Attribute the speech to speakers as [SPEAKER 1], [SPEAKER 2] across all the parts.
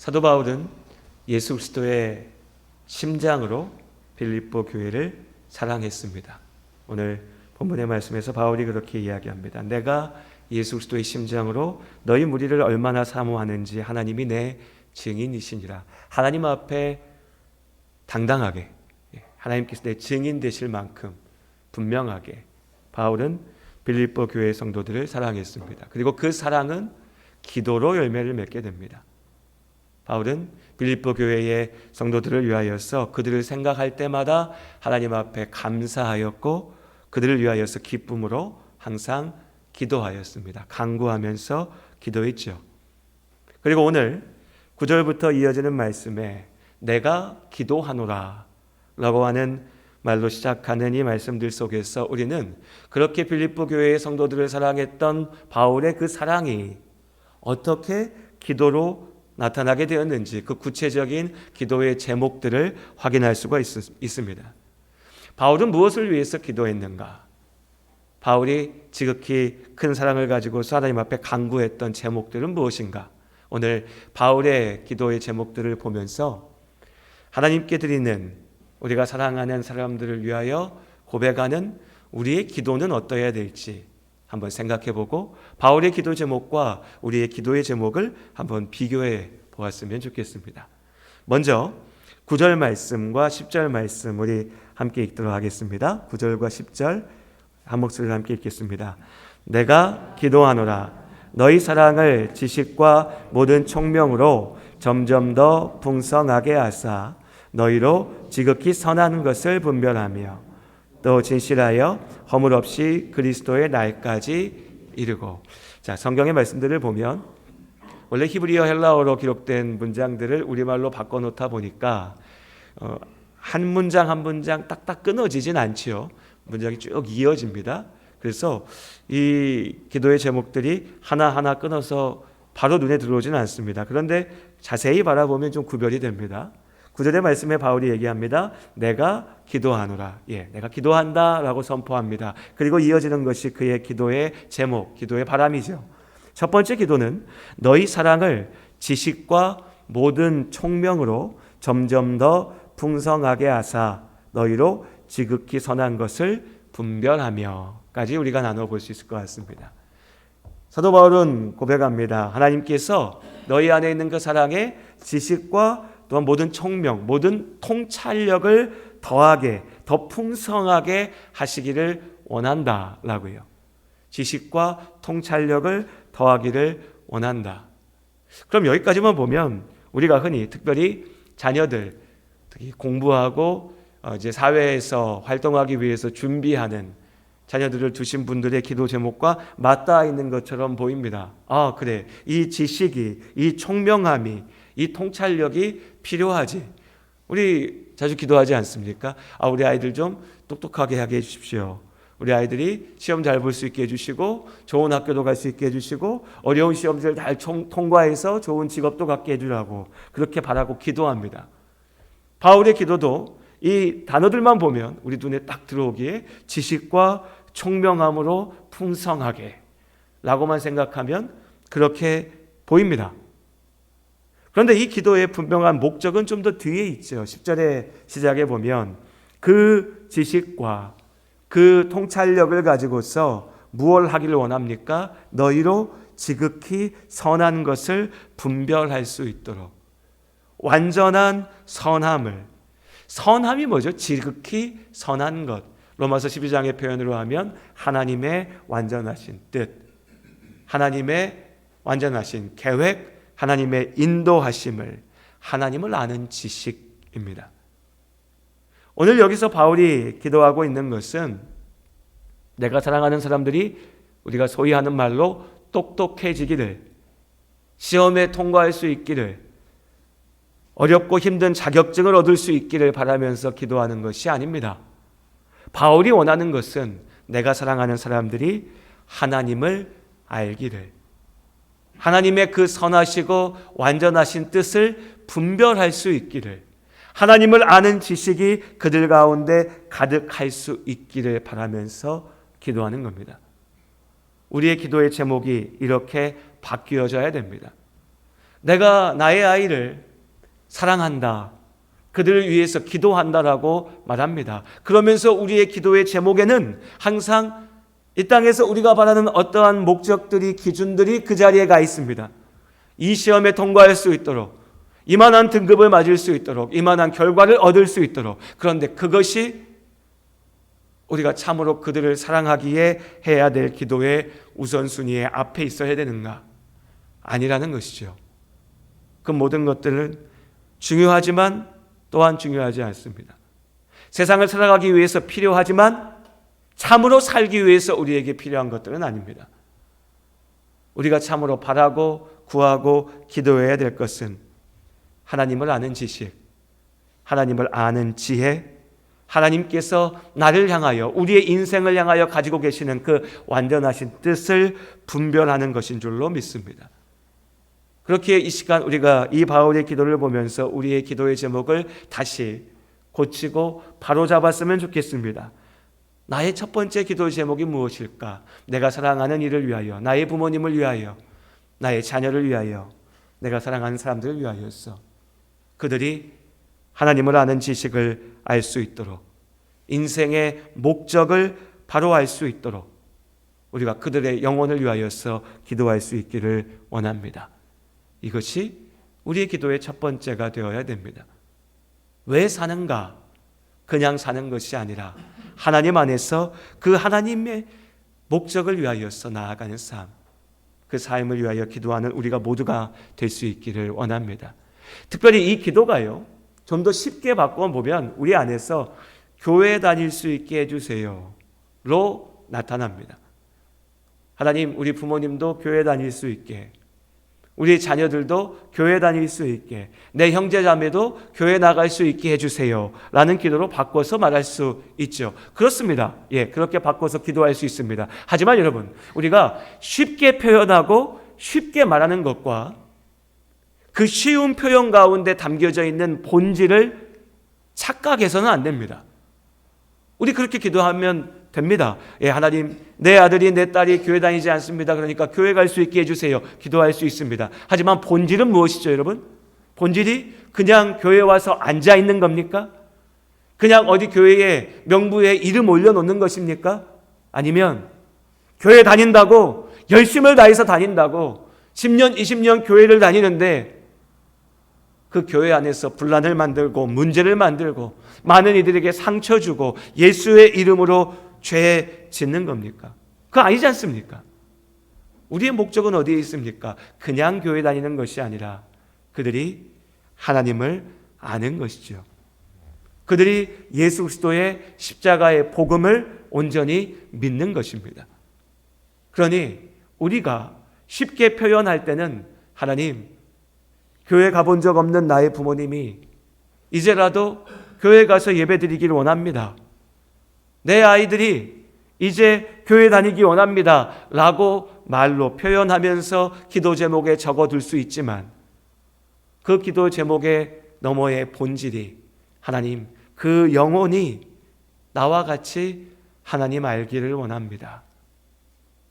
[SPEAKER 1] 사도 바울은 예수 그리스도의 심장으로 빌립보 교회를 사랑했습니다. 오늘 본문의 말씀에서 바울이 그렇게 이야기합니다. 내가 예수 그리스도의 심장으로 너희 무리를 얼마나 사모하는지 하나님이 내 증인이시니라. 하나님 앞에 당당하게 하나님께서 내 증인 되실 만큼 분명하게 바울은 빌립보 교회 성도들을 사랑했습니다. 그리고 그 사랑은 기도로 열매를 맺게 됩니다. 바울은 빌립보 교회의 성도들을 위하여서 그들을 생각할 때마다 하나님 앞에 감사하였고 그들을 위하여서 기쁨으로 항상 기도하였습니다. 간구하면서 기도했죠. 그리고 오늘 9절부터 이어지는 말씀에 내가 기도하노라 라고 하는 말로 시작하는 이 말씀들 속에서 우리는 그렇게 빌립보 교회의 성도들을 사랑했던 바울의 그 사랑이 어떻게 기도로 나타나게 되었는지 그 구체적인 기도의 제목들을 확인할 수가 있습니다. 바울은 무엇을 위해서 기도했는가? 바울이 지극히 큰 사랑을 가지고서 하나님 앞에 간구했던 제목들은 무엇인가? 오늘 바울의 기도의 제목들을 보면서 하나님께 드리는 우리가 사랑하는 사람들을 위하여 고백하는 우리의 기도는 어떠해야 될지 한번 생각해보고 바울의 기도 제목과 우리의 기도의 제목을 한번 비교해 보았으면 좋겠습니다. 먼저 9절 말씀과 10절 말씀 우리 함께 읽도록 하겠습니다. 9절과 10절 한 목소리로 함께 읽겠습니다. 내가 기도하노라 너희 사랑을 지식과 모든 총명으로 점점 더 풍성하게 하사 너희로 지극히 선한 것을 분별하며 또 진실하여 허물 없이 그리스도의 날까지 이르고. 자, 성경의 말씀들을 보면 원래 히브리어 헬라어로 기록된 문장들을 우리말로 바꿔놓다 보니까 한 문장 한 문장 딱딱 끊어지진 않지요. 문장이 쭉 이어집니다. 그래서 이 기도의 제목들이 하나하나 끊어서 바로 눈에 들어오지는 않습니다. 그런데 자세히 바라보면 좀 구별이 됩니다. 9절의 말씀에 바울이 얘기합니다. 내가 기도하노라. 내가 기도한다 라고 선포합니다. 그리고 이어지는 것이 그의 기도의 제목, 기도의 바람이죠. 첫 번째 기도는 너희 사랑을 지식과 모든 총명으로 점점 더 풍성하게 하사 너희로 지극히 선한 것을 분별하며까지 우리가 나눠볼 수 있을 것 같습니다. 사도 바울은 고백합니다. 하나님께서 너희 안에 있는 그 사랑의 지식과 또한 모든 총명, 모든 통찰력을 더하게, 더 풍성하게 하시기를 원한다라고요. 지식과 통찰력을 더하기를 원한다. 그럼 여기까지만 보면 우리가 흔히 특별히 자녀들, 특히 공부하고 이제 사회에서 활동하기 위해서 준비하는 자녀들을 두신 분들의 기도 제목과 맞닿아 있는 것처럼 보입니다. 아, 그래. 이 지식이, 이 총명함이, 이 통찰력이 필요하지. 우리 자주 기도하지 않습니까? 우리 아이들 좀 똑똑하게 하게 해주십시오. 우리 아이들이 시험 잘 볼 수 있게 해주시고 좋은 학교도 갈 수 있게 해주시고 어려운 시험들을 잘 통과해서 좋은 직업도 갖게 해주라고 그렇게 바라고 기도합니다. 바울의 기도도 이 단어들만 보면 우리 눈에 딱 들어오기에 지식과 총명함으로 풍성하게 라고만 생각하면 그렇게 보입니다. 그런데 이 기도의 분명한 목적은 좀 더 뒤에 있죠. 10절의 시작에 보면 그 지식과 그 통찰력을 가지고서 무엇을 하기를 원합니까? 너희로 지극히 선한 것을 분별할 수 있도록 완전한 선함이 뭐죠? 지극히 선한 것. 로마서 12장의 표현으로 하면 하나님의 완전하신 뜻, 하나님의 완전하신 계획, 하나님의 인도하심을, 하나님을 아는 지식입니다. 오늘 여기서 바울이 기도하고 있는 것은 내가 사랑하는 사람들이 우리가 소위 하는 말로 똑똑해지기를, 시험에 통과할 수 있기를, 어렵고 힘든 자격증을 얻을 수 있기를 바라면서 기도하는 것이 아닙니다. 바울이 원하는 것은 내가 사랑하는 사람들이 하나님을 알기를, 하나님의 그 선하시고 완전하신 뜻을 분별할 수 있기를, 하나님을 아는 지식이 그들 가운데 가득할 수 있기를 바라면서 기도하는 겁니다. 우리의 기도의 제목이 이렇게 바뀌어져야 됩니다. 내가 나의 아이를 사랑한다. 그들을 위해서 기도한다라고 말합니다. 그러면서 우리의 기도의 제목에는 항상 이 땅에서 우리가 바라는 어떠한 목적들이, 기준들이 그 자리에 가 있습니다. 이 시험에 통과할 수 있도록, 이만한 등급을 맞을 수 있도록, 이만한 결과를 얻을 수 있도록. 그런데 그것이 우리가 참으로 그들을 사랑하기에 해야 될 기도의 우선순위에 앞에 있어야 되는가? 아니라는 것이죠. 그 모든 것들은 중요하지만 또한 중요하지 않습니다. 세상을 살아가기 위해서 필요하지만 참으로 살기 위해서 우리에게 필요한 것들은 아닙니다. 우리가 참으로 바라고 구하고 기도해야 될 것은 하나님을 아는 지식, 하나님을 아는 지혜, 하나님께서 나를 향하여, 우리의 인생을 향하여 가지고 계시는 그 완전하신 뜻을 분별하는 것인 줄로 믿습니다. 그렇게 이 시간 우리가 이 바울의 기도를 보면서 우리의 기도의 제목을 다시 고치고 바로잡았으면 좋겠습니다. 나의 첫 번째 기도 제목이 무엇일까? 내가 사랑하는 이를 위하여, 나의 부모님을 위하여, 나의 자녀를 위하여, 내가 사랑하는 사람들을 위하여서 그들이 하나님을 아는 지식을 알 수 있도록, 인생의 목적을 바로 알 수 있도록 우리가 그들의 영혼을 위하여서 기도할 수 있기를 원합니다. 이것이 우리의 기도의 첫 번째가 되어야 됩니다. 왜 사는가? 그냥 사는 것이 아니라 하나님 안에서 그 하나님의 목적을 위하여서 나아가는 삶, 그 삶을 위하여 기도하는 우리가 모두가 될 수 있기를 원합니다. 특별히 이 기도가요, 좀 더 쉽게 바꿔보면 우리 안에서 교회 다닐 수 있게 해주세요로 나타납니다. 하나님, 우리 부모님도 교회 다닐 수 있게, 우리 자녀들도 교회 다닐 수 있게, 내 형제자매도 교회 나갈 수 있게 해주세요 라는 기도로 바꿔서 말할 수 있죠. 그렇습니다. 예, 그렇게 바꿔서 기도할 수 있습니다. 하지만 여러분, 우리가 쉽게 표현하고 쉽게 말하는 것과 그 쉬운 표현 가운데 담겨져 있는 본질을 착각해서는 안 됩니다. 우리 그렇게 기도하면 됩니다. 예, 하나님, 내 아들이 내 딸이 교회 다니지 않습니다. 그러니까 교회 갈 수 있게 해주세요. 기도할 수 있습니다. 하지만 본질은 무엇이죠, 여러분? 본질이 그냥 교회 와서 앉아 있는 겁니까? 그냥 어디 교회에 명부에 이름 올려놓는 것입니까? 아니면 교회 다닌다고, 열심을 다해서 다닌다고 10년, 20년 교회를 다니는데 그 교회 안에서 분란을 만들고 문제를 만들고 많은 이들에게 상처 주고 예수의 이름으로 죄 짓는 겁니까? 그거 아니지 않습니까? 우리의 목적은 어디에 있습니까? 그냥 교회 다니는 것이 아니라 그들이 하나님을 아는 것이죠. 그들이 예수 그리스도의 십자가의 복음을 온전히 믿는 것입니다. 그러니 우리가 쉽게 표현할 때는, 하나님, 교회 가본 적 없는 나의 부모님이 이제라도 교회 가서 예배 드리기를 원합니다. 내 아이들이 이제 교회 다니기 원합니다 라고 말로 표현하면서 기도 제목에 적어둘 수 있지만, 그 기도 제목의 너머의 본질이, 하나님, 그 영혼이 나와 같이 하나님 알기를 원합니다.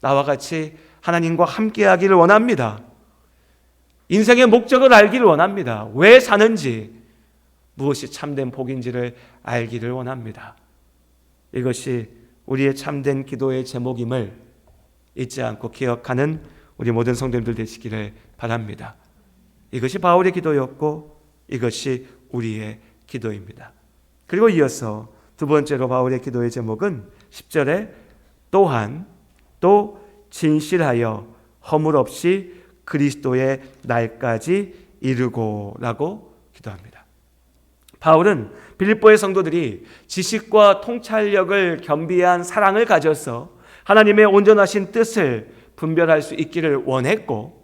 [SPEAKER 1] 나와 같이 하나님과 함께하기를 원합니다. 인생의 목적을 알기를 원합니다. 왜 사는지, 무엇이 참된 복인지를 알기를 원합니다. 이것이 우리의 참된 기도의 제목임을 잊지 않고 기억하는 우리 모든 성도님들 되시기를 바랍니다. 이것이 바울의 기도였고 이것이 우리의 기도입니다. 그리고 이어서 두 번째로 바울의 기도의 제목은 10절에 또한 또 진실하여 허물 없이 그리스도의 날까지 이르고 라고 기도합니다. 바울은 빌립보의 성도들이 지식과 통찰력을 겸비한 사랑을 가져서 하나님의 온전하신 뜻을 분별할 수 있기를 원했고,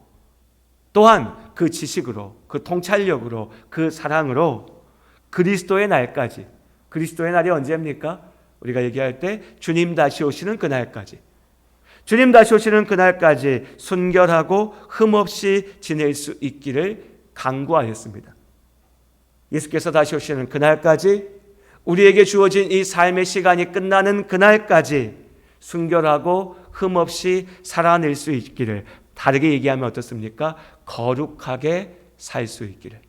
[SPEAKER 1] 또한 그 지식으로, 그 통찰력으로, 그 사랑으로 그리스도의 날까지, 그리스도의 날이 언제입니까? 우리가 얘기할 때 주님 다시 오시는 그날까지, 주님 다시 오시는 그날까지 순결하고 흠없이 지낼 수 있기를 간구하였습니다. 예수께서 다시 오시는 그날까지, 우리에게 주어진 이 삶의 시간이 끝나는 그날까지 순결하고 흠없이 살아낼 수 있기를, 다르게 얘기하면 어떻습니까? 거룩하게 살 수 있기를.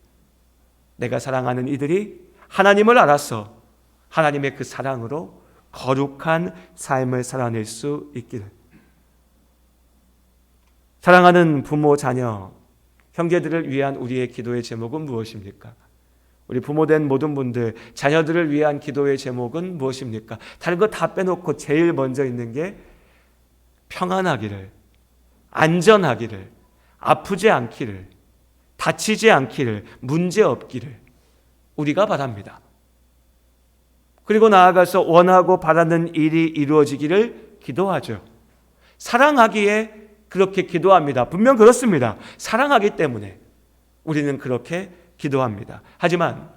[SPEAKER 1] 내가 사랑하는 이들이 하나님을 알아서 하나님의 그 사랑으로 거룩한 삶을 살아낼 수 있기를. 사랑하는 부모, 자녀, 형제들을 위한 우리의 기도의 제목은 무엇입니까? 우리 부모된 모든 분들, 자녀들을 위한 기도의 제목은 무엇입니까? 다른 거 다 빼놓고 제일 먼저 있는 게 평안하기를, 안전하기를, 아프지 않기를, 다치지 않기를, 문제 없기를 우리가 바랍니다. 그리고 나아가서 원하고 바라는 일이 이루어지기를 기도하죠. 사랑하기에 그렇게 기도합니다. 분명 그렇습니다. 사랑하기 때문에 우리는 그렇게 기도합니다. 하지만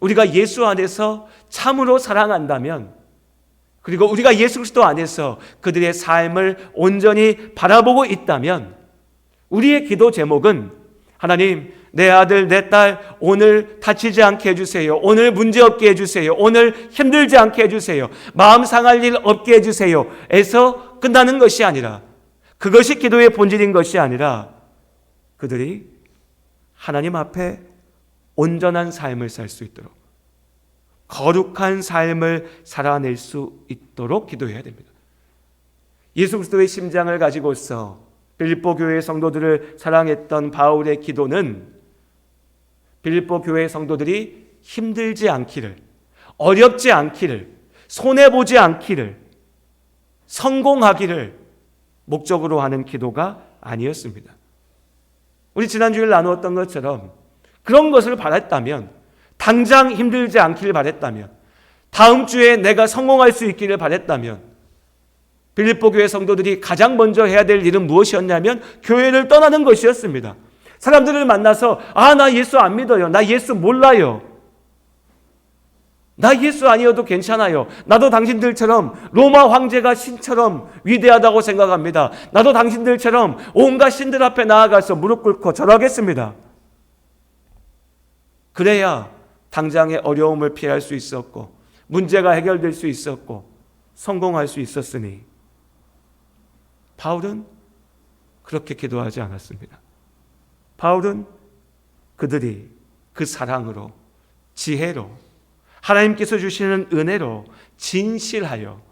[SPEAKER 1] 우리가 예수 안에서 참으로 사랑한다면, 그리고 우리가 예수 그리스도 안에서 그들의 삶을 온전히 바라보고 있다면 우리의 기도 제목은 하나님, 내 아들, 내 딸 오늘 다치지 않게 해주세요. 오늘 문제 없게 해주세요. 오늘 힘들지 않게 해주세요. 마음 상할 일 없게 해주세요. 에서 끝나는 것이 아니라, 그것이 기도의 본질인 것이 아니라 그들이 하나님 앞에 온전한 삶을 살 수 있도록, 거룩한 삶을 살아낼 수 있도록 기도해야 됩니다. 예수 그리스도의 심장을 가지고서 빌립보 교회의 성도들을 사랑했던 바울의 기도는 빌립보 교회의 성도들이 힘들지 않기를, 어렵지 않기를, 손해보지 않기를, 성공하기를 목적으로 하는 기도가 아니었습니다. 우리 지난주에 나누었던 것처럼 그런 것을 바랬다면, 당장 힘들지 않기를 바랬다면, 다음 주에 내가 성공할 수 있기를 바랬다면, 빌립보 교회 성도들이 가장 먼저 해야 될 일은 무엇이었냐면 교회를 떠나는 것이었습니다. 사람들을 만나서 나 예수 안 믿어요. 나 예수 몰라요. 나 예수 아니어도 괜찮아요. 나도 당신들처럼 로마 황제가 신처럼 위대하다고 생각합니다. 나도 당신들처럼 온갖 신들 앞에 나아가서 무릎 꿇고 절하겠습니다. 그래야 당장의 어려움을 피할 수 있었고 문제가 해결될 수 있었고 성공할 수 있었으니, 바울은 그렇게 기도하지 않았습니다. 바울은 그들이 그 사랑으로, 지혜로, 하나님께서 주시는 은혜로 진실하여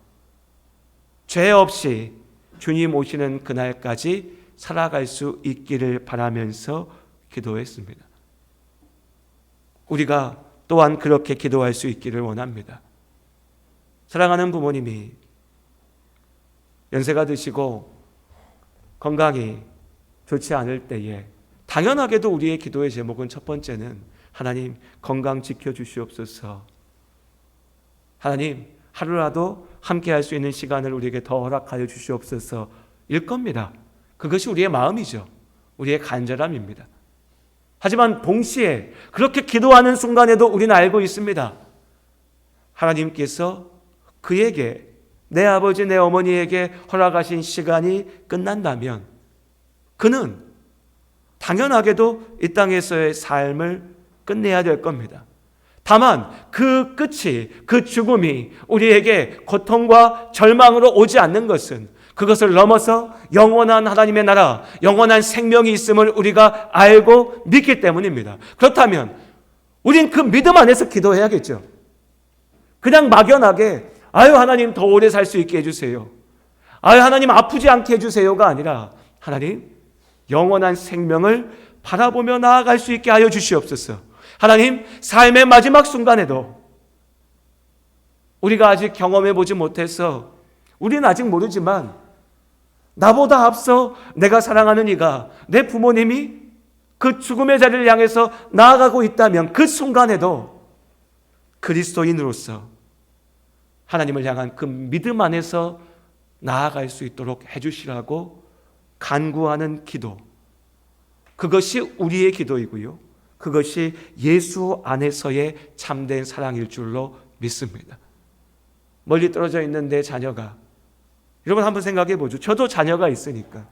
[SPEAKER 1] 죄 없이 주님 오시는 그날까지 살아갈 수 있기를 바라면서 기도했습니다. 우리가 또한 그렇게 기도할 수 있기를 원합니다. 사랑하는 부모님이 연세가 드시고 건강이 좋지 않을 때에 당연하게도 우리의 기도의 제목은 첫 번째는 하나님 건강 지켜주시옵소서, 하나님 하루라도 함께 할 수 있는 시간을 우리에게 더 허락하여 주시옵소서 일 겁니다. 그것이 우리의 마음이죠. 우리의 간절함입니다. 하지만 동시에 그렇게 기도하는 순간에도 우리는 알고 있습니다. 하나님께서 그에게, 내 아버지 내 어머니에게 허락하신 시간이 끝난다면 그는 당연하게도 이 땅에서의 삶을 끝내야 될 겁니다. 다만 그 끝이, 그 죽음이 우리에게 고통과 절망으로 오지 않는 것은 그것을 넘어서 영원한 하나님의 나라, 영원한 생명이 있음을 우리가 알고 믿기 때문입니다. 그렇다면 우린 그 믿음 안에서 기도해야겠죠. 그냥 막연하게 하나님 더 오래 살 수 있게 해주세요, 하나님 아프지 않게 해주세요가 아니라 하나님 영원한 생명을 바라보며 나아갈 수 있게 하여 주시옵소서. 하나님 삶의 마지막 순간에도 우리가 아직 경험해 보지 못해서 우리는 아직 모르지만 나보다 앞서 내가 사랑하는 이가, 내 부모님이 그 죽음의 자리를 향해서 나아가고 있다면 그 순간에도 그리스도인으로서 하나님을 향한 그 믿음 안에서 나아갈 수 있도록 해주시라고 간구하는 기도, 그것이 우리의 기도이고요, 그것이 예수 안에서의 참된 사랑일 줄로 믿습니다. 멀리 떨어져 있는 내 자녀가, 여러분 한번 생각해 보죠. 저도 자녀가 있으니까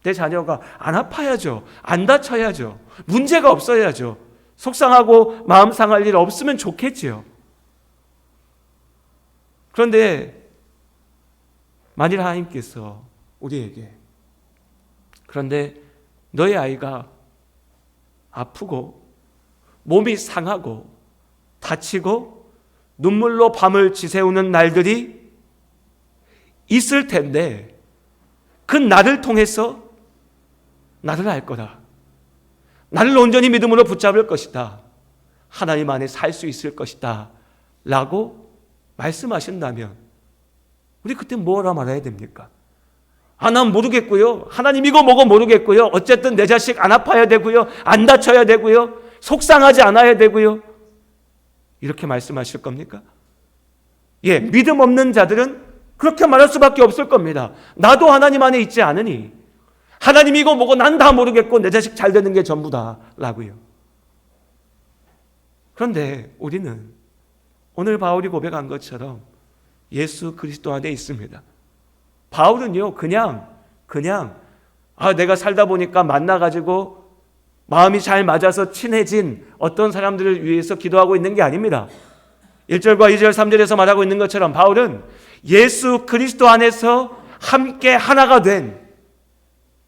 [SPEAKER 1] 내 자녀가 안 아파야죠, 안 다쳐야죠, 문제가 없어야죠, 속상하고 마음 상할 일 없으면 좋겠지요. 그런데 만일 하나님께서 우리에게, 그런데 너의 아이가 아프고 몸이 상하고 다치고 눈물로 밤을 지새우는 날들이 있을 텐데 그 나를 통해서 나를 알 거다. 나를 온전히 믿음으로 붙잡을 것이다. 하나님 안에 살 수 있을 것이다. 라고 말씀하신다면 우리 그때 뭐라 말해야 됩니까? 난 모르겠고요. 하나님이고 뭐고 모르겠고요. 어쨌든 내 자식 안 아파야 되고요. 안 다쳐야 되고요. 속상하지 않아야 되고요. 이렇게 말씀하실 겁니까? 믿음 없는 자들은 그렇게 말할 수밖에 없을 겁니다. 나도 하나님 안에 있지 않으니 하나님이고 뭐고 난 다 모르겠고 내 자식 잘 되는 게 전부다 라고요. 그런데 우리는 오늘 바울이 고백한 것처럼 예수 그리스도 안에 있습니다. 바울은요 그냥 내가 살다 보니까 만나가지고 마음이 잘 맞아서 친해진 어떤 사람들을 위해서 기도하고 있는 게 아닙니다. 1절과 2절 3절에서 말하고 있는 것처럼 바울은 예수 그리스도 안에서 함께 하나가 된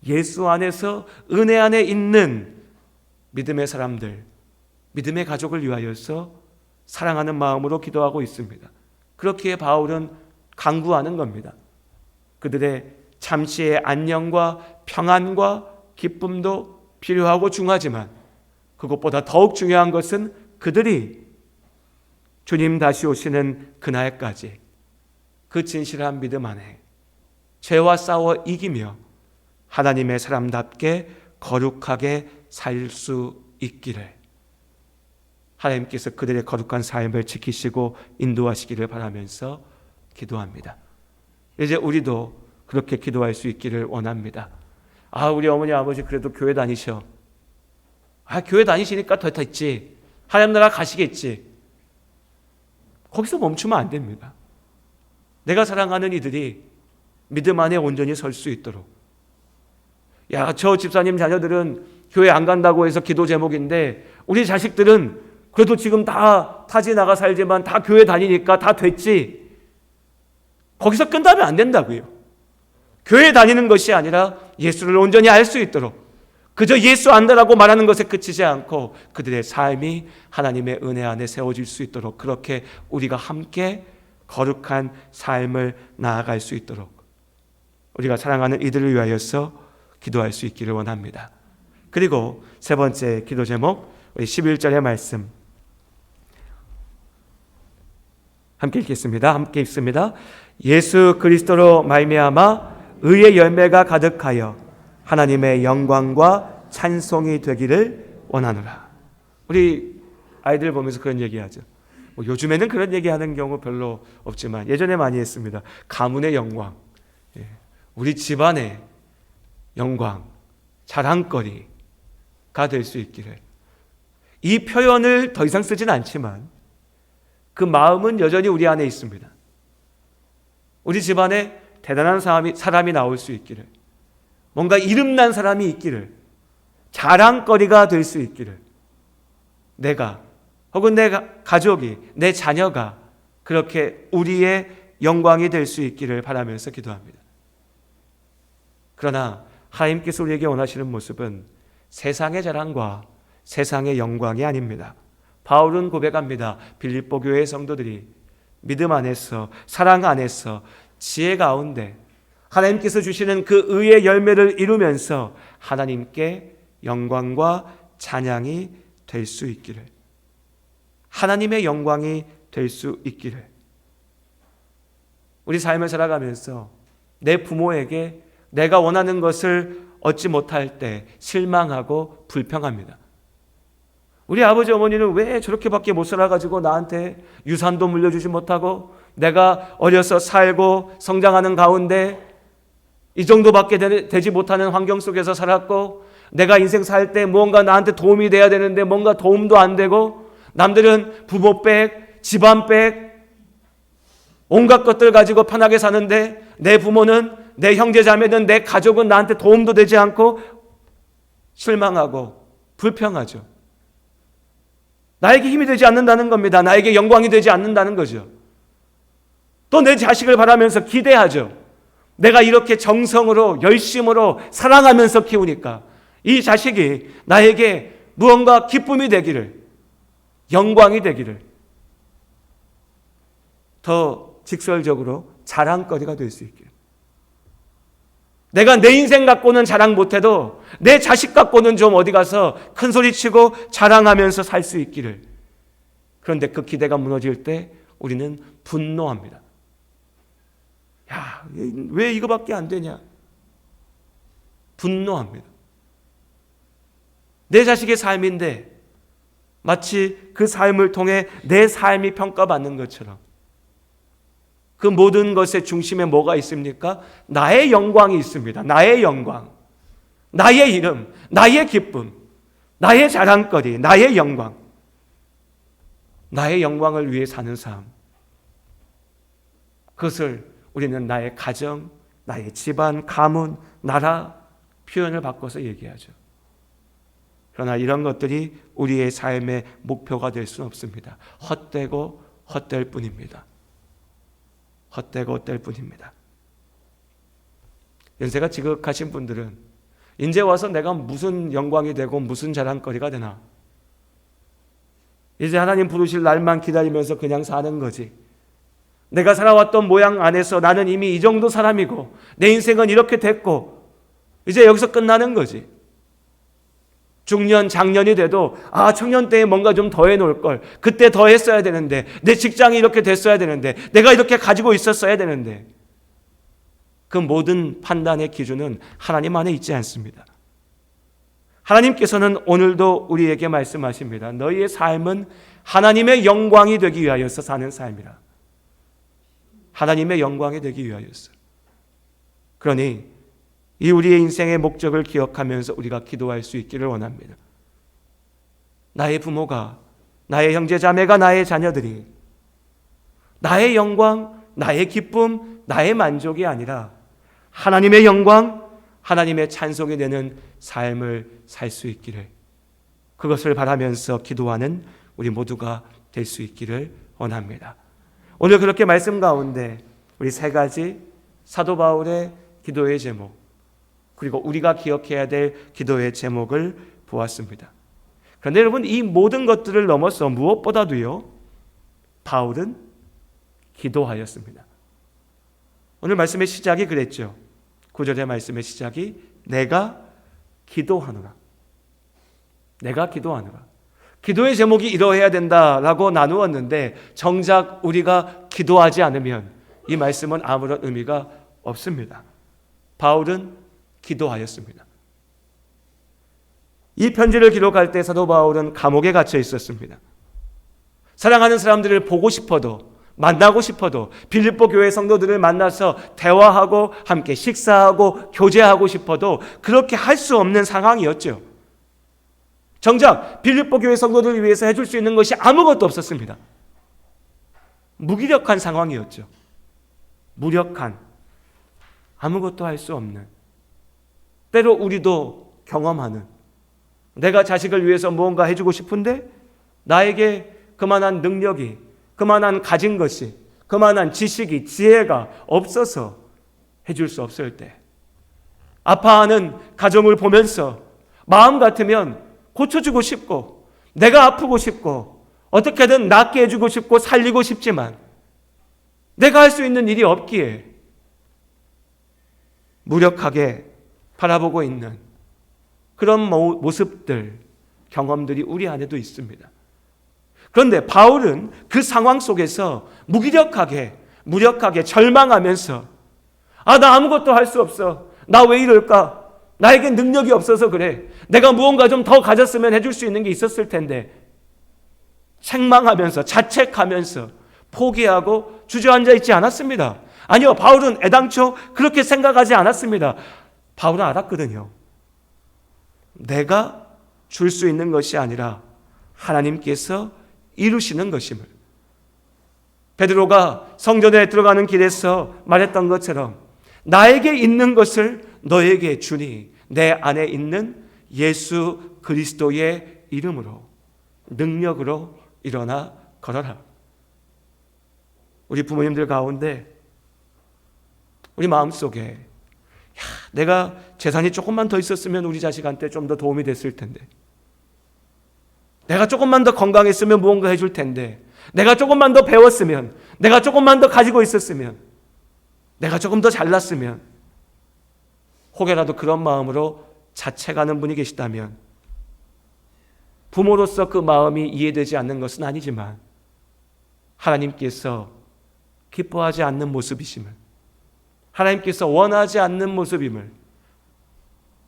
[SPEAKER 1] 예수 안에서 은혜 안에 있는 믿음의 사람들, 믿음의 가족을 위하여서 사랑하는 마음으로 기도하고 있습니다. 그렇기에 바울은 간구하는 겁니다. 그들의 잠시의 안녕과 평안과 기쁨도 필요하고 중요하지만 그것보다 더욱 중요한 것은 그들이 주님 다시 오시는 그날까지 그 진실한 믿음 안에 죄와 싸워 이기며 하나님의 사람답게 거룩하게 살 수 있기를 하나님께서 그들의 거룩한 삶을 지키시고 인도하시기를 바라면서 기도합니다. 이제 우리도 그렇게 기도할 수 있기를 원합니다. 우리 어머니 아버지 그래도 교회 다니셔. 교회 다니시니까 더 있지. 하나님 나라 가시겠지. 거기서 멈추면 안 됩니다. 내가 사랑하는 이들이 믿음 안에 온전히 설 수 있도록. 저 집사님 자녀들은 교회 안 간다고 해서 기도 제목인데 우리 자식들은 그래도 지금 다 타지 나가 살지만 다 교회 다니니까 다 됐지. 거기서 끝나면 안 된다고요. 교회 다니는 것이 아니라 예수를 온전히 알 수 있도록 그저 예수 안다라고 말하는 것에 그치지 않고 그들의 삶이 하나님의 은혜 안에 세워질 수 있도록 그렇게 우리가 함께 거룩한 삶을 나아갈 수 있도록 우리가 사랑하는 이들을 위하여서 기도할 수 있기를 원합니다. 그리고 세 번째 기도 제목, 우리 11절의 말씀 함께 읽겠습니다. 함께 읽습니다. 예수 그리스도로 말미암아 의의 열매가 가득하여 하나님의 영광과 찬송이 되기를 원하노라. 우리 아이들 보면서 그런 얘기하죠. 요즘에는 그런 얘기하는 경우 별로 없지만 예전에 많이 했습니다. 가문의 영광, 우리 집안의 영광, 자랑거리가 될 수 있기를. 이 표현을 더 이상 쓰진 않지만 그 마음은 여전히 우리 안에 있습니다. 우리 집안에 대단한 사람이 나올 수 있기를, 뭔가 이름난 사람이 있기를, 자랑거리가 될 수 있기를, 내가 혹은 내 가족이, 내 자녀가 그렇게 우리의 영광이 될 수 있기를 바라면서 기도합니다. 그러나 하나님께서 우리에게 원하시는 모습은 세상의 자랑과 세상의 영광이 아닙니다. 바울은 고백합니다. 빌립보 교회의 성도들이 믿음 안에서, 사랑 안에서, 지혜 가운데 하나님께서 주시는 그 의의 열매를 이루면서 하나님께 영광과 찬양이 될 수 있기를, 하나님의 영광이 될 수 있기를. 우리 삶을 살아가면서 내 부모에게 내가 원하는 것을 얻지 못할 때 실망하고 불평합니다. 우리 아버지 어머니는 왜 저렇게밖에 못 살아가지고 나한테 유산도 물려주지 못하고 내가 어려서 살고 성장하는 가운데 이 정도밖에 되지 못하는 환경 속에서 살았고 내가 인생 살 때 무언가 나한테 도움이 돼야 되는데 뭔가 도움도 안 되고 남들은 부모백, 집안백 온갖 것들 가지고 편하게 사는데 내 부모는, 내 형제 자매는, 내 가족은 나한테 도움도 되지 않고 실망하고 불평하죠. 나에게 힘이 되지 않는다는 겁니다. 나에게 영광이 되지 않는다는 거죠. 또 내 자식을 바라면서 기대하죠. 내가 이렇게 정성으로 열심으로 사랑하면서 키우니까 이 자식이 나에게 무언가 기쁨이 되기를, 영광이 되기를, 더 직설적으로 자랑거리가 될 수 있기를. 내가 내 인생 갖고는 자랑 못해도 내 자식 갖고는 좀 어디 가서 큰 소리치고 자랑하면서 살 수 있기를. 그런데 그 기대가 무너질 때 우리는 분노합니다. 야, 왜 이거밖에 안 되냐? 분노합니다. 내 자식의 삶인데 마치 그 삶을 통해 내 삶이 평가받는 것처럼, 그 모든 것의 중심에 뭐가 있습니까? 나의 영광이 있습니다. 나의 영광, 나의 이름, 나의 기쁨, 나의 자랑거리, 나의 영광, 나의 영광을 위해 사는 삶. 그것을 우리는 나의 가정, 나의 집안, 가문, 나라 표현을 바꿔서 얘기하죠. 그러나 이런 것들이 우리의 삶의 목표가 될 수는 없습니다. 헛되고 헛될 뿐입니다. 헛되고 헛될 뿐입니다. 연세가 지극하신 분들은 이제 와서 내가 무슨 영광이 되고 무슨 자랑거리가 되나? 이제 하나님 부르실 날만 기다리면서 그냥 사는 거지. 내가 살아왔던 모양 안에서 나는 이미 이 정도 사람이고 내 인생은 이렇게 됐고 이제 여기서 끝나는 거지. 중년, 장년이 돼도 청년 때에 뭔가 좀 더 해놓을 걸. 그때 더 했어야 되는데, 내 직장이 이렇게 됐어야 되는데, 내가 이렇게 가지고 있었어야 되는데. 그 모든 판단의 기준은 하나님 안에 있지 않습니다. 하나님께서는 오늘도 우리에게 말씀하십니다. 너희의 삶은 하나님의 영광이 되기 위하여서 사는 삶이라. 하나님의 영광이 되기 위하여서. 그러니 이 우리의 인생의 목적을 기억하면서 우리가 기도할 수 있기를 원합니다. 나의 부모가, 나의 형제자매가, 나의 자녀들이 나의 영광, 나의 기쁨, 나의 만족이 아니라 하나님의 영광, 하나님의 찬송이 되는 삶을 살 수 있기를, 그것을 바라면서 기도하는 우리 모두가 될 수 있기를 원합니다. 오늘 그렇게 말씀 가운데 우리 세 가지 사도 바울의 기도의 제목, 그리고 우리가 기억해야 될 기도의 제목을 보았습니다. 그런데 여러분, 이 모든 것들을 넘어서 무엇보다도요, 바울은 기도하였습니다. 오늘 말씀의 시작이 그랬죠. 9절의 말씀의 시작이 내가 기도하노라. 내가 기도하노라. 기도의 제목이 이러해야 된다라고 나누었는데 정작 우리가 기도하지 않으면 이 말씀은 아무런 의미가 없습니다. 바울은 기도하였습니다. 이 편지를 기록할 때 사도 바울은 감옥에 갇혀 있었습니다. 사랑하는 사람들을 보고 싶어도, 만나고 싶어도, 빌립보 교회 성도들을 만나서 대화하고 함께 식사하고 교제하고 싶어도 그렇게 할 수 없는 상황이었죠. 정작 빌립보 교회 성도들을 위해서 해줄 수 있는 것이 아무것도 없었습니다. 무기력한 상황이었죠. 무력한, 아무것도 할 수 없는, 때로 우리도 경험하는, 내가 자식을 위해서 무언가 해주고 싶은데 나에게 그만한 능력이, 그만한 가진 것이, 그만한 지식이, 지혜가 없어서 해줄 수 없을 때, 아파하는 가정을 보면서 마음 같으면 고쳐주고 싶고, 내가 아프고 싶고, 어떻게든 낫게 해주고 싶고 살리고 싶지만 내가 할 수 있는 일이 없기에 무력하게 바라보고 있는 그런 모습들, 경험들이 우리 안에도 있습니다. 그런데 바울은 그 상황 속에서 무기력하게, 무력하게 절망하면서 나 아무것도 할 수 없어. 나 왜 이럴까? 나에겐 능력이 없어서 그래. 내가 무언가 좀 더 가졌으면 해줄 수 있는 게 있었을 텐데. 책망하면서, 자책하면서 포기하고 주저앉아 있지 않았습니다. 아니요, 바울은 애당초 그렇게 생각하지 않았습니다. 바울은 알았거든요. 내가 줄 수 있는 것이 아니라 하나님께서 이루시는 것임을. 베드로가 성전에 들어가는 길에서 말했던 것처럼 나에게 있는 것을 너에게 주니 내 안에 있는 예수 그리스도의 이름으로, 능력으로 일어나 걸어라. 우리 부모님들 가운데 우리 마음속에 내가 재산이 조금만 더 있었으면 우리 자식한테 좀 더 도움이 됐을 텐데, 내가 조금만 더 건강했으면 무언가 해줄 텐데, 내가 조금만 더 배웠으면, 내가 조금만 더 가지고 있었으면, 내가 조금 더 잘났으면, 혹여라도 그런 마음으로 자책하는 분이 계시다면 부모로서 그 마음이 이해되지 않는 것은 아니지만 하나님께서 기뻐하지 않는 모습이심을, 하나님께서 원하지 않는 모습임을,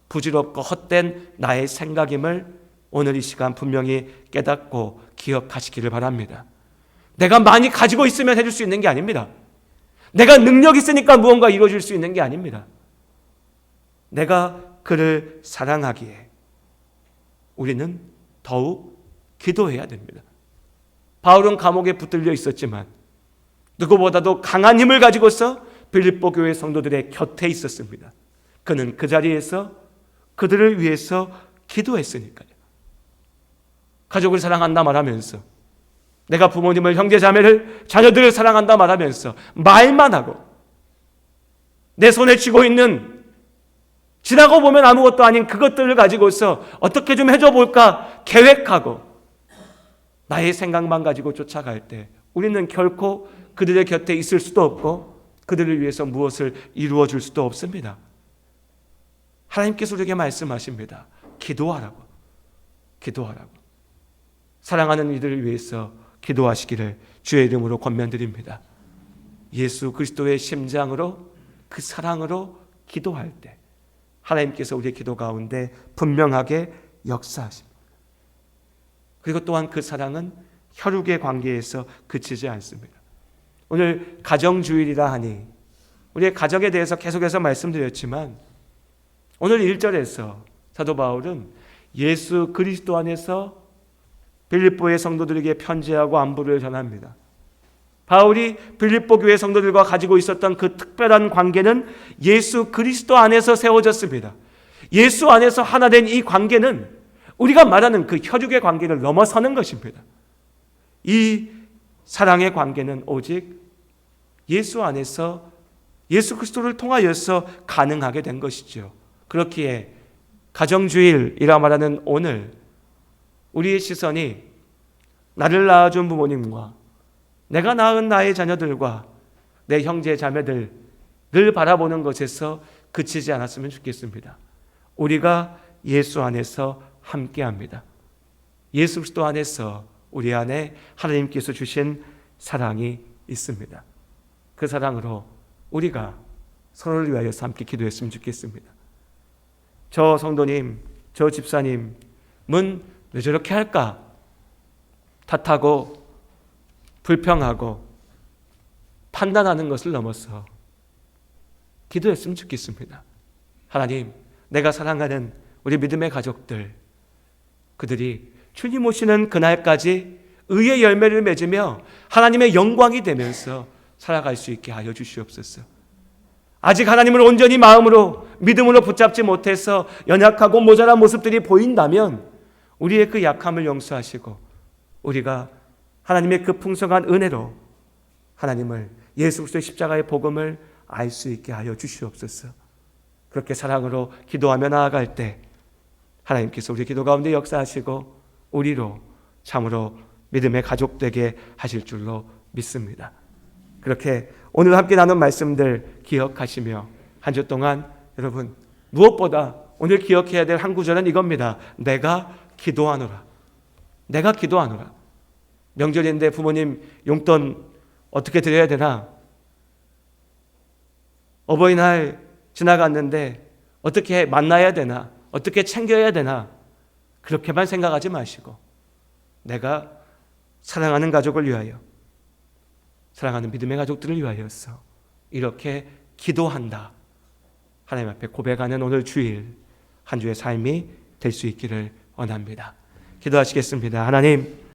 [SPEAKER 1] 부질없고 헛된 나의 생각임을 오늘 이 시간 분명히 깨닫고 기억하시기를 바랍니다. 내가 많이 가지고 있으면 해줄 수 있는 게 아닙니다. 내가 능력 있으니까 무언가 이루어질 수 있는 게 아닙니다. 내가 그를 사랑하기에 우리는 더욱 기도해야 됩니다. 바울은 감옥에 붙들려 있었지만 누구보다도 강한 힘을 가지고서 빌립보 교회 성도들의 곁에 있었습니다. 그는 그 자리에서 그들을 위해서 기도했으니까요. 가족을 사랑한다 말하면서, 내가 부모님을, 형제 자매를, 자녀들을 사랑한다 말하면서 말만 하고, 내 손에 쥐고 있는 지나고 보면 아무것도 아닌 그것들을 가지고서 어떻게 좀 해줘 볼까 계획하고 나의 생각만 가지고 쫓아갈 때 우리는 결코 그들의 곁에 있을 수도 없고 그들을 위해서 무엇을 이루어 줄 수도 없습니다. 하나님께서 우리에게 말씀하십니다. 기도하라고. 기도하라고. 사랑하는 이들을 위해서 기도하시기를 주의 이름으로 권면드립니다. 예수 그리스도의 심장으로, 그 사랑으로 기도할 때 하나님께서 우리의 기도 가운데 분명하게 역사하십니다. 그리고 또한 그 사랑은 혈육의 관계에서 그치지 않습니다. 오늘 가정주일이라 하니 우리의 가정에 대해서 계속해서 말씀드렸지만 오늘 1절에서 사도 바울은 예수 그리스도 안에서 빌립보의 성도들에게 편지하고 안부를 전합니다. 바울이 빌립보 교회 성도들과 가지고 있었던 그 특별한 관계는 예수 그리스도 안에서 세워졌습니다. 예수 안에서 하나 된 이 관계는 우리가 말하는 그 혈육의 관계를 넘어서는 것입니다. 이 사랑의 관계는 오직 예수 안에서 예수 그리스도를 통하여서 가능하게 된 것이죠. 그렇기에 가정주일이라 말하는 오늘 우리의 시선이 나를 낳아준 부모님과 내가 낳은 나의 자녀들과 내 형제 자매들을 바라보는 것에서 그치지 않았으면 좋겠습니다. 우리가 예수 안에서 함께합니다. 예수 그리스도 안에서 우리 안에 하나님께서 주신 사랑이 있습니다. 그 사랑으로 우리가 서로를 위하여서 함께 기도했으면 좋겠습니다. 저 성도님, 저 집사님은 왜 저렇게 할까? 탓하고 불평하고 판단하는 것을 넘어서 기도했으면 좋겠습니다. 하나님, 내가 사랑하는 우리 믿음의 가족들, 그들이 주님 오시는 그날까지 의의 열매를 맺으며 하나님의 영광이 되면서 살아갈 수 있게 하여 주시옵소서. 아직 하나님을 온전히 마음으로 믿음으로 붙잡지 못해서 연약하고 모자란 모습들이 보인다면 우리의 그 약함을 용서하시고 우리가 하나님의 그 풍성한 은혜로 하나님을, 예수 그리스도의 십자가의 복음을 알 수 있게 하여 주시옵소서. 그렇게 사랑으로 기도하며 나아갈 때 하나님께서 우리 기도 가운데 역사하시고 우리로 참으로 믿음의 가족 되게 하실 줄로 믿습니다. 그렇게 오늘 함께 나눈 말씀들 기억하시며 한 주 동안 여러분 무엇보다 오늘 기억해야 될 한 구절은 이겁니다. 내가 기도하노라. 내가 기도하노라. 명절인데 부모님 용돈 어떻게 드려야 되나? 어버이날 지나갔는데 어떻게 만나야 되나? 어떻게 챙겨야 되나? 그렇게만 생각하지 마시고 내가 사랑하는 가족을 위하여, 사랑하는 믿음의 가족들을 위하여서 이렇게 기도한다. 하나님 앞에 고백하는 오늘 주일 한 주의 삶이 될 수 있기를 원합니다. 기도하시겠습니다. 하나님,